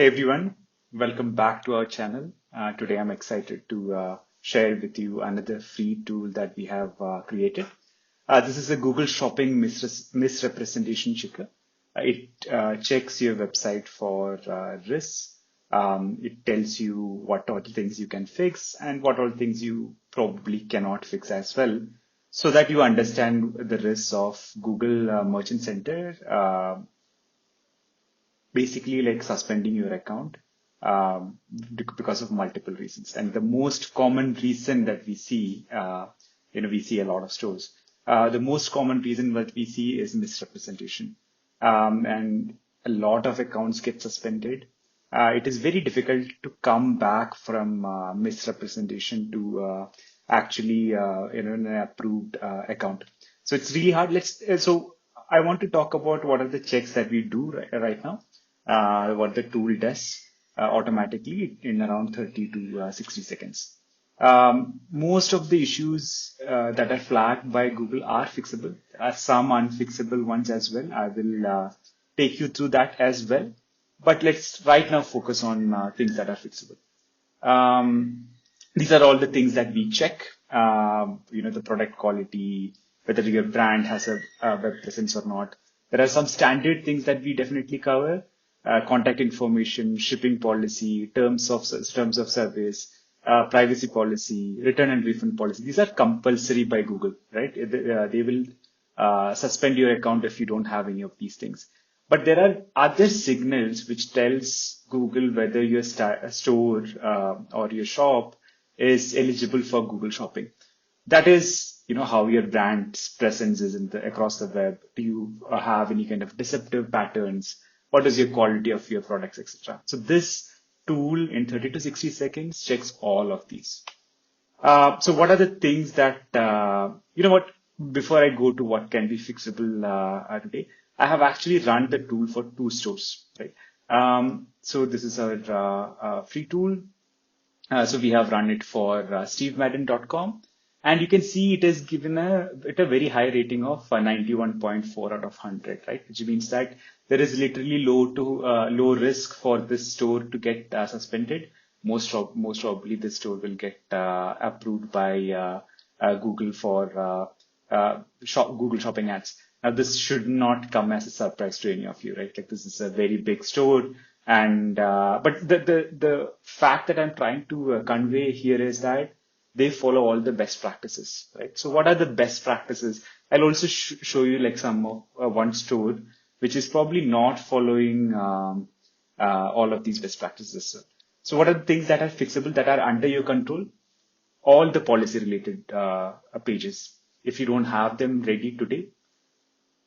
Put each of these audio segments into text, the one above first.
Hey everyone, welcome back to our channel. Today I'm excited to share with you another free tool that we have created. This is a Google Shopping Misrepresentation Checker. It checks your website for risks. It tells you what all things you can fix and what all things you probably cannot fix as well, so that you understand the risks of Google Merchant Center basically like suspending your account because of multiple reasons. And the most common reason that we see, we see a lot of stores. The most common reason that we see is misrepresentation. And a lot of accounts get suspended. It is very difficult to come back from misrepresentation to actually, an approved account. So it's really hard. So I want to talk about what are the checks that we do right now, what the tool does automatically in around 30 to 60 seconds. Most of the issues that are flagged by Google are fixable. There are some unfixable ones as well. I will take you through that as well. But let's right now focus on things that are fixable. Um, these are all the things that we check. The product quality, whether your brand has a web presence or not. There are some standard things that we definitely cover: contact information, shipping policy, terms of service, privacy policy, return and refund policy. These are compulsory by Google, right? They will suspend your account if you don't have any of these things. But there are other signals which tells Google whether your store or your shop is eligible for Google Shopping. That is, how your brand's presence is across the web. Do you have any kind of deceptive patterns? What is your quality of your products, etc. So this tool in 30 to 60 seconds checks all of these. So what are the things that, before I go to what can be fixable today, I have actually run the tool for two stores, right? So this is our free tool. So we have run it for stevemadden.com, and you can see it has given it a very high rating of 91.4 out of 100, right? Which means that there is literally low risk for this store to get suspended. Most probably this store will get approved by Google for Google Shopping ads. Now, this should not come as a surprise to any of you, right? Like, this is a very big store, and but the fact that I'm trying to convey here is that they follow all the best practices, right? So, what are the best practices? I'll also show you like some of one store which is probably not following all of these best practices. So, what are the things that are fixable, that are under your control? All the policy related pages. If you don't have them ready today,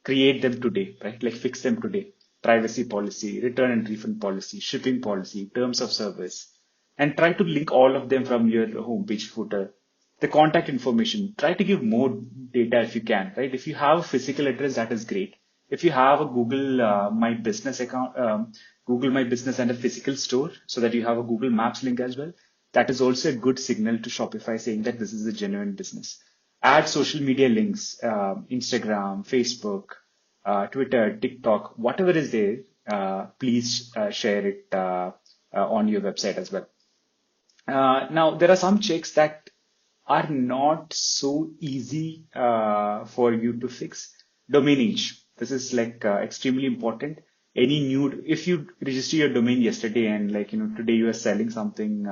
create them today, right? Like, fix them today. Privacy policy, return and refund policy, shipping policy, terms of service, and try to link all of them from your homepage footer. The contact information, try to give more data if you can, right? If you have a physical address, that is great. If you have a Google My Business account, Google My Business and a physical store, so that you have a Google Maps link as well, that is also a good signal to Shopify saying that this is a genuine business. Add social media links, Instagram, Facebook, Twitter, TikTok, whatever is there, please share it on your website as well. Now, there are some checks that are not so easy for you to fix. Domain age. This is like extremely important. If you register your domain yesterday and today you are selling something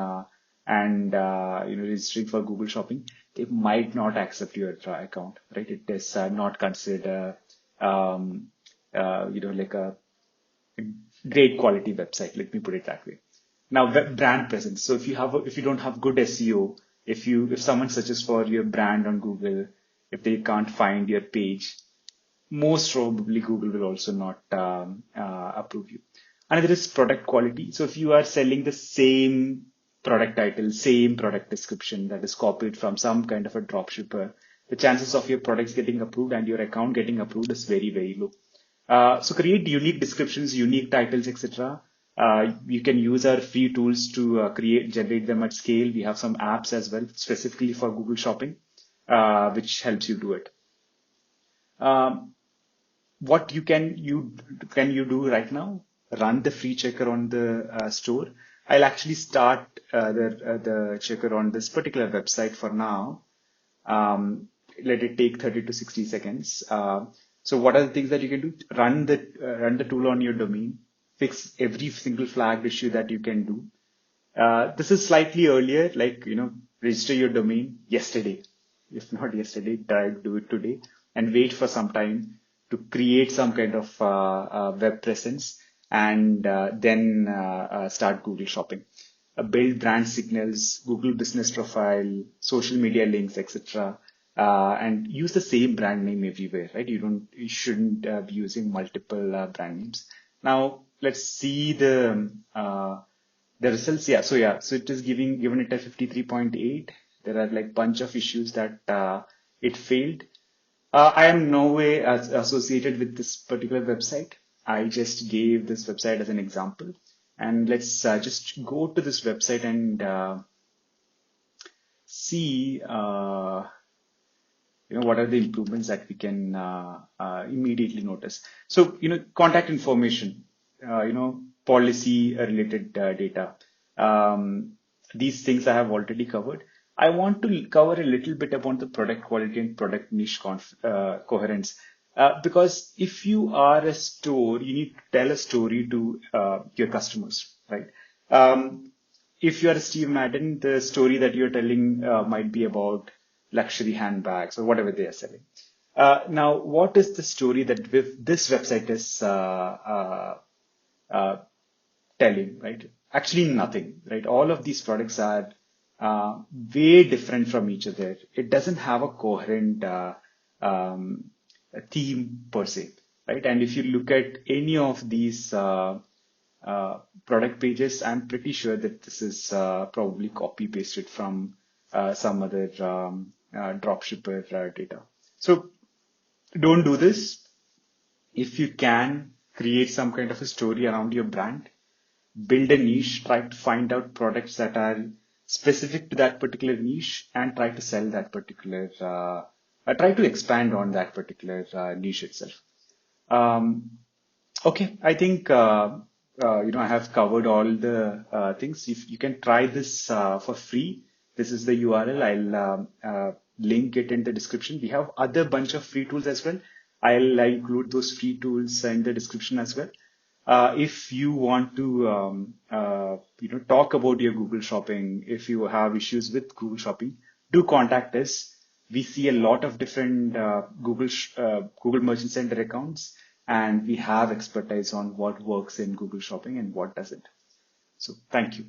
registering for Google Shopping, they might not accept your account, right? It is not considered, like a great quality website. Let me put it that way. Now, brand presence. So if you don't have good SEO, if someone searches for your brand on Google, if they can't find your page, most probably Google will also not approve you. Another is product quality. So if you are selling the same product title, same product description that is copied from some kind of a dropshipper, the chances of your products getting approved and your account getting approved is very, very low. So create unique descriptions, unique titles, etc. You can use our free tools to generate them at scale. We have some apps as well, specifically for Google Shopping, which helps you do it. What you do right now? run the free checker on the store. I'll actually start the checker on this particular website for now. Let it take 30 to 60 seconds. So what are the things that you can do? Run the tool on your domain, fix every single flagged issue that you can do. This is slightly earlier, like, register your domain yesterday. If not yesterday, try to do it today and wait for some time to create some kind of web presence and then start Google Shopping. Build brand signals, Google business profile, social media links, etc. And use the same brand name everywhere, right? You shouldn't be using multiple brand names. Now let's see the results. So it is given it a 53.8. There are like bunch of issues that it failed. I am no way associated with this particular website. I just gave this website as an example. And let's just go to this website and see what are the improvements that we can immediately notice. So, contact information, policy related data. These things I have already covered. I want to cover a little bit about the product quality and product niche coherence. Because if you are a store, you need to tell a story to your customers, right? If you are Steve Madden, the story that you're telling might be about luxury handbags or whatever they are selling. Now, what is the story that this website is telling, right? Actually, nothing, right? All of these products are way different from each other. It doesn't have a coherent theme per se, right? And if you look at any of these product pages, I'm pretty sure that this is probably copy pasted from some other dropshipper data. So don't do this. If you can create some kind of a story around your brand, build a niche, try to find out products that are specific to that particular niche and try to sell that particular, try to expand on that particular niche itself. Okay, I think, I have covered all the things. If you can try this for free, this is the URL. I'll link it in the description. We have other bunch of free tools as well. I'll include those free tools in the description as well. If you want to, talk about your Google Shopping, if you have issues with Google Shopping, do contact us. We see a lot of different Google Merchant Center accounts, and we have expertise on what works in Google Shopping and what doesn't. So thank you.